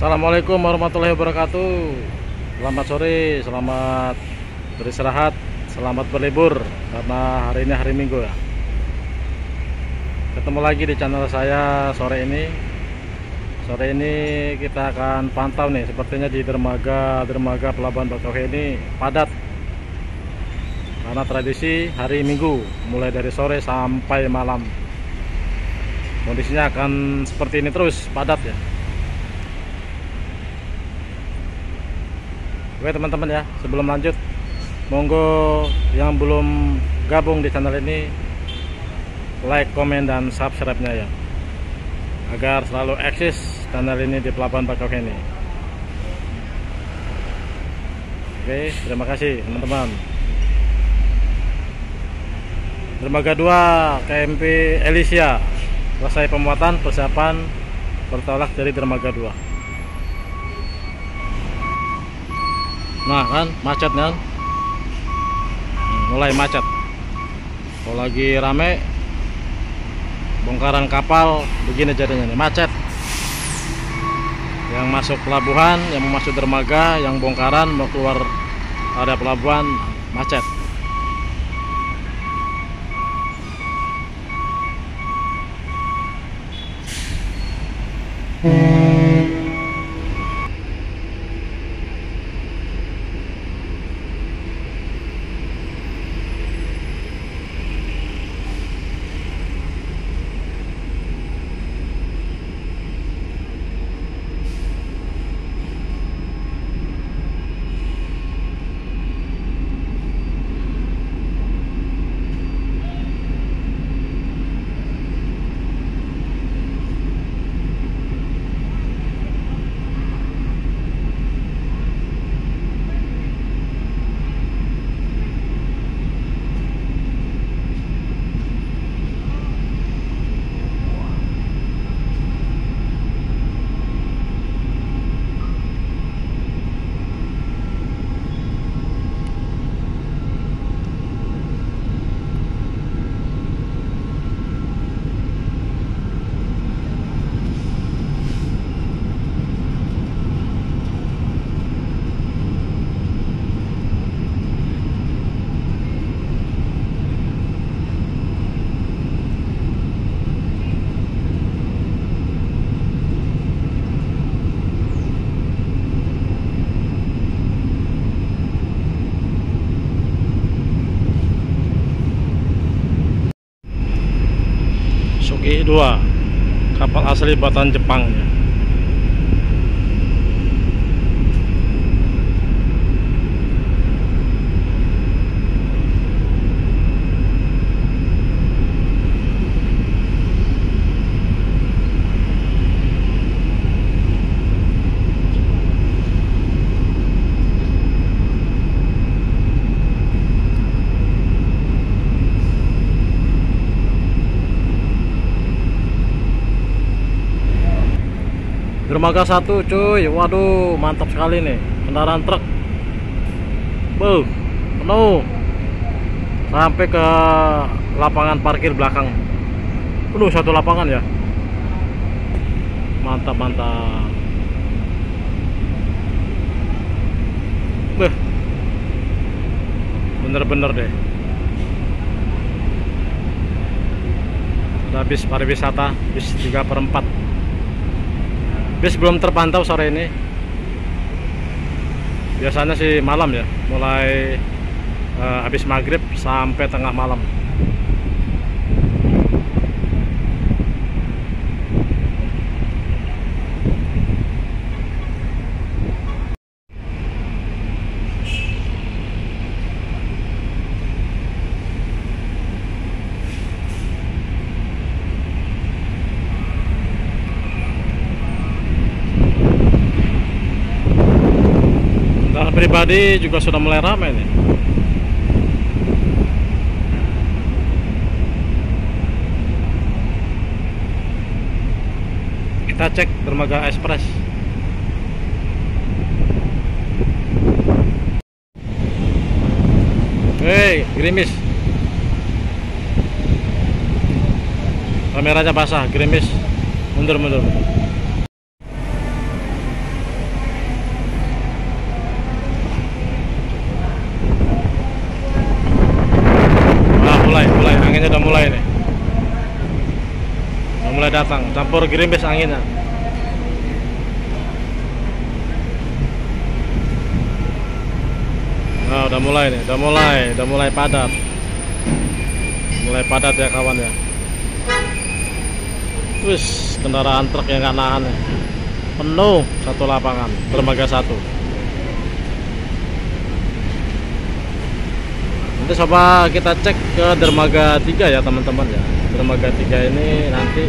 Assalamualaikum warahmatullahi wabarakatuh. Selamat sore, selamat beristirahat, selamat berlibur karena hari ini hari Minggu ya. Ketemu lagi di channel saya sore ini. Sore ini kita akan pantau nih, sepertinya di dermaga Pelabuhan Bakauheni ini padat. Karena tradisi hari Minggu mulai dari sore sampai malam. Kondisinya akan seperti ini terus, padat ya. Oke teman-teman ya, sebelum lanjut, monggo yang belum gabung di channel ini like, komen, dan subscribe-nya ya, agar selalu eksis channel ini di Pelabuhan Bakauheni. Oke, terima kasih teman-teman. Dermaga 2 KMP Elisia selesai pemuatan, persiapan bertolak dari dermaga 2. Nah kan, macet kan, mulai macet. Kalau lagi rame bongkaran kapal begini jadinya nih, macet. Yang masuk pelabuhan, yang mau masuk dermaga, yang bongkaran mau keluar area pelabuhan, macet. Suki 2 kapal asli buatan Jepang ya. Dermaga 1 cuy, waduh mantap sekali nih, kendaraan truk penuh sampai ke lapangan parkir belakang, penuh satu lapangan ya, mantap. Bener-bener deh, udah bis pariwisata, bis 3/4. Bis belum terpantau sore ini. Biasanya sih malam ya, mulai habis maghrib sampai tengah malam. Pribadi juga sudah mulai ramai nih. Kita cek dermaga Express. Hei, gerimis. Kameranya basah, gerimis. Mundur. mulai datang, campur gerimis anginnya. Nah, udah mulai nih, udah mulai padat. Mulai padat ya kawan ya. Wis, kendaraan truk yang nggak nahan ya. Penuh satu lapangan, dermaga 1. Nanti coba kita cek ke dermaga 3 ya teman-teman ya. Dermaga 3 ini nanti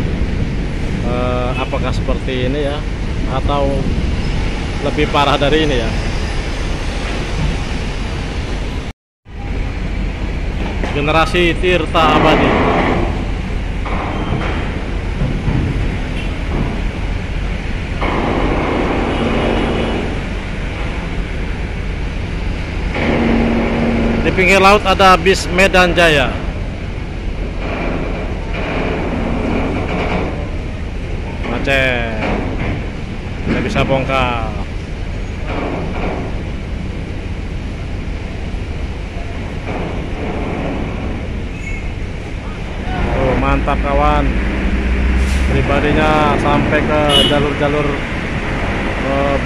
apakah seperti ini ya, atau lebih parah dari ini ya. Generasi Tirta Abadi. Di pinggir laut ada bis Medan Jaya. Macet, nggak bisa bongkar. Mantap kawan, pribadinya sampai ke jalur-jalur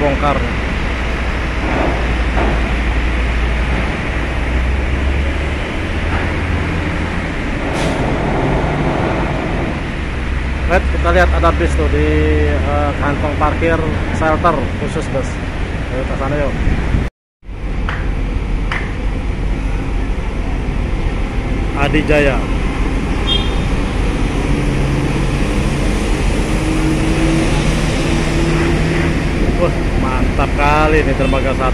bongkar. Lihat, kita lihat ada bis tuh di kantong parkir shelter khusus bus. Ayo ke sana yuk. Adi Jaya. Wah, mantap kali nih dermaga 1.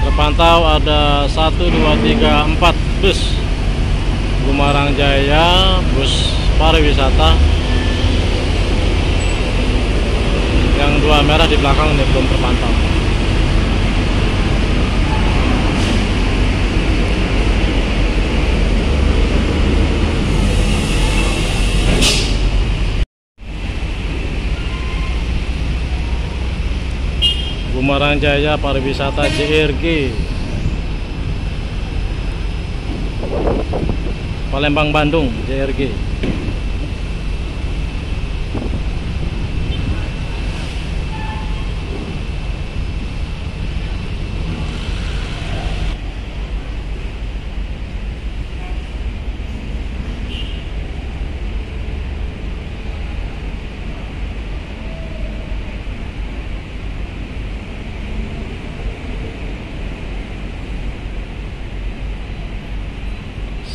Terpantau ada 1, 2, 3, 4 bus Gumarang Jaya, bus pariwisata. Yang 2 merah di belakang ini belum terpantau. Gumarang Jaya pariwisata JRG. Palembang Bandung JRG.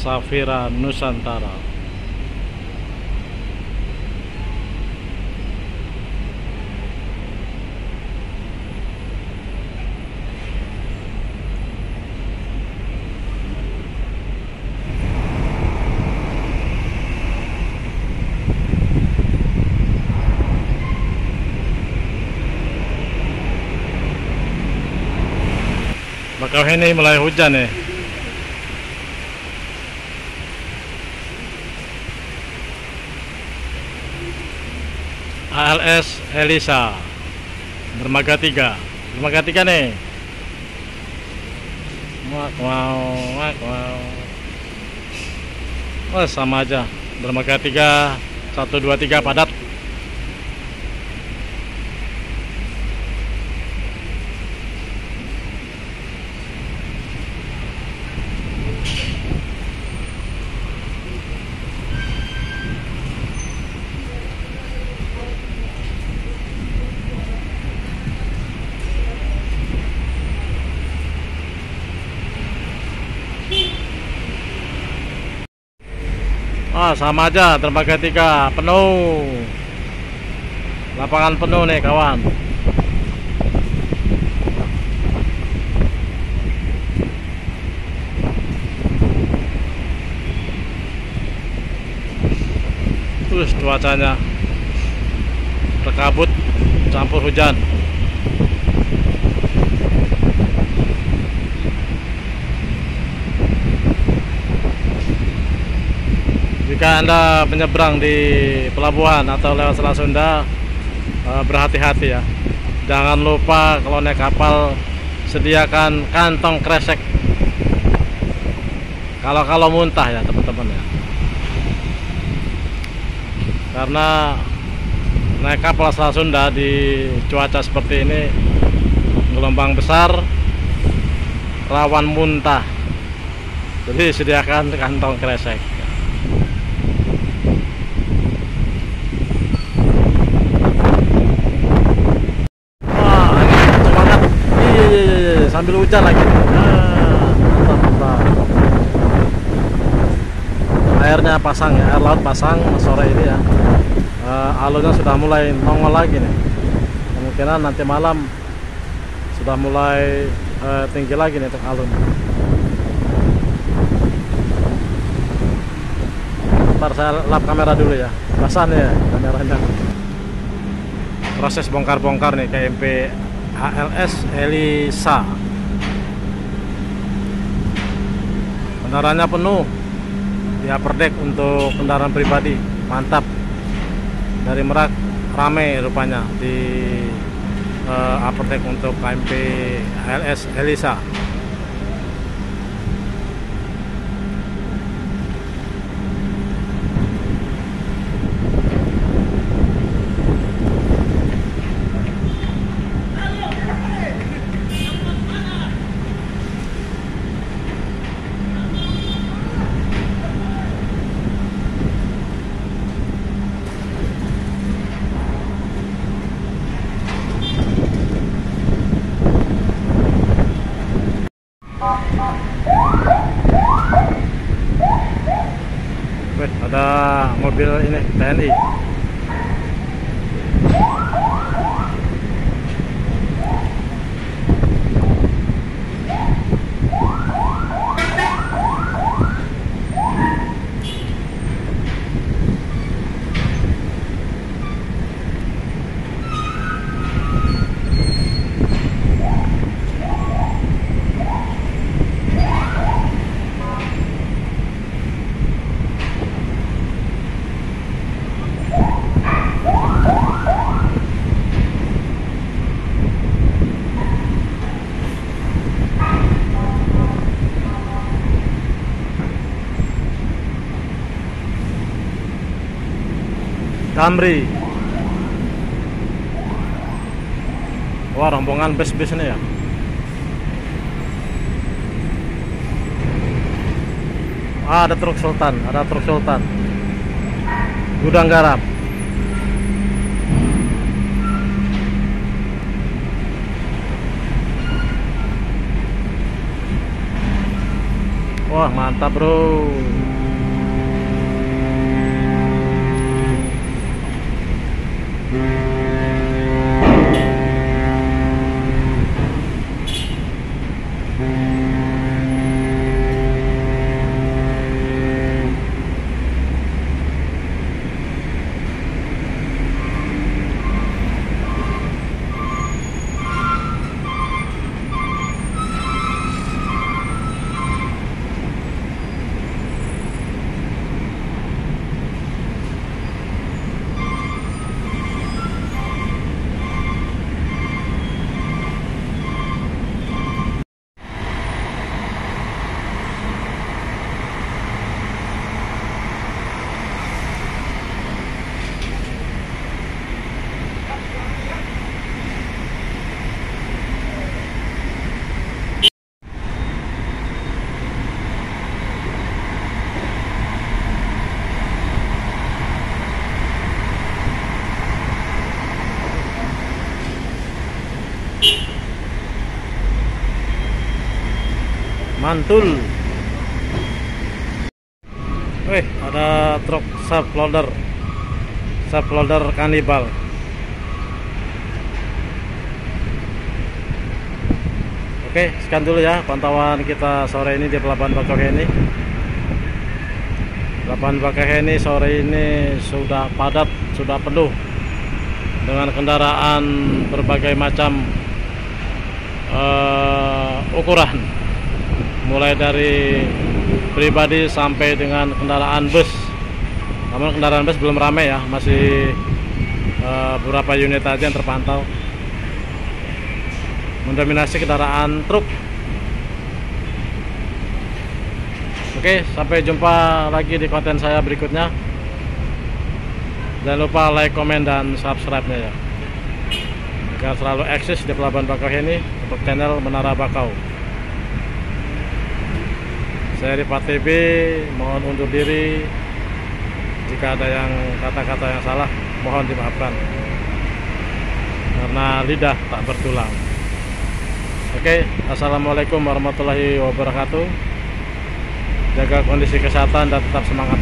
Safira Nusantara. Bakauheni mulai hujan nih. ALS Elisa dermaga 3 nih. Oh, sama aja dermaga 3 1, 2, 3 padat. Wah, sama aja, dermaga 3 penuh. Lapangan penuh nih kawan. Terus cuacanya berkabut campur hujan. Jika Anda menyeberang di pelabuhan atau lewat Selat Sunda, berhati-hati ya. Jangan lupa kalau naik kapal sediakan kantong kresek. Kalau muntah ya teman-teman ya. Karena naik kapal Selat Sunda di cuaca seperti ini, gelombang besar, rawan muntah. Jadi sediakan kantong kresek. Sambil hujan lagi. Mantap. Airnya pasang ya, air laut pasang sore ini ya. Alurnya sudah mulai nongol lagi nih. Kemungkinan nanti malam sudah mulai tinggi lagi nih untuk alur. Ntar saya lap kamera dulu ya. Basah nih ya kameranya. Proses bongkar-bongkar nih KMP HLS Elisa. Kendaraannya penuh di upper deck untuk kendaraan pribadi. Mantap. Dari Merak rame rupanya di upper deck untuk KMP HLS Elisa. Ada mobil ini TNI. Damri. Wah, rombongan bus-bus ini ya. Ada truk Sultan, gudang garam. Wah, mantap bro. Mantul. ada truk self loader kanibal. Oke, sekian dulu ya pantauan kita sore ini di Pelabuhan Bakauheni. Pelabuhan Bakauheni sore ini sudah padat, sudah penuh dengan kendaraan berbagai macam ukuran, mulai dari pribadi sampai dengan kendaraan bus. Namun kendaraan bus belum ramai ya, masih beberapa unit aja yang terpantau. Mendominasi kendaraan truk. Oke, sampai jumpa lagi di konten saya berikutnya. Jangan lupa like, komen, dan subscribe-nya ya, agar selalu eksis di Pelabuhan Bakauheni untuk channel Menara Bakau. Saya Rifa TV mohon undur diri. Jika ada yang kata-kata yang salah, mohon dimaafkan, karena lidah tak bertulang. Oke, assalamualaikum warahmatullahi wabarakatuh. Jaga kondisi kesehatan dan tetap semangat.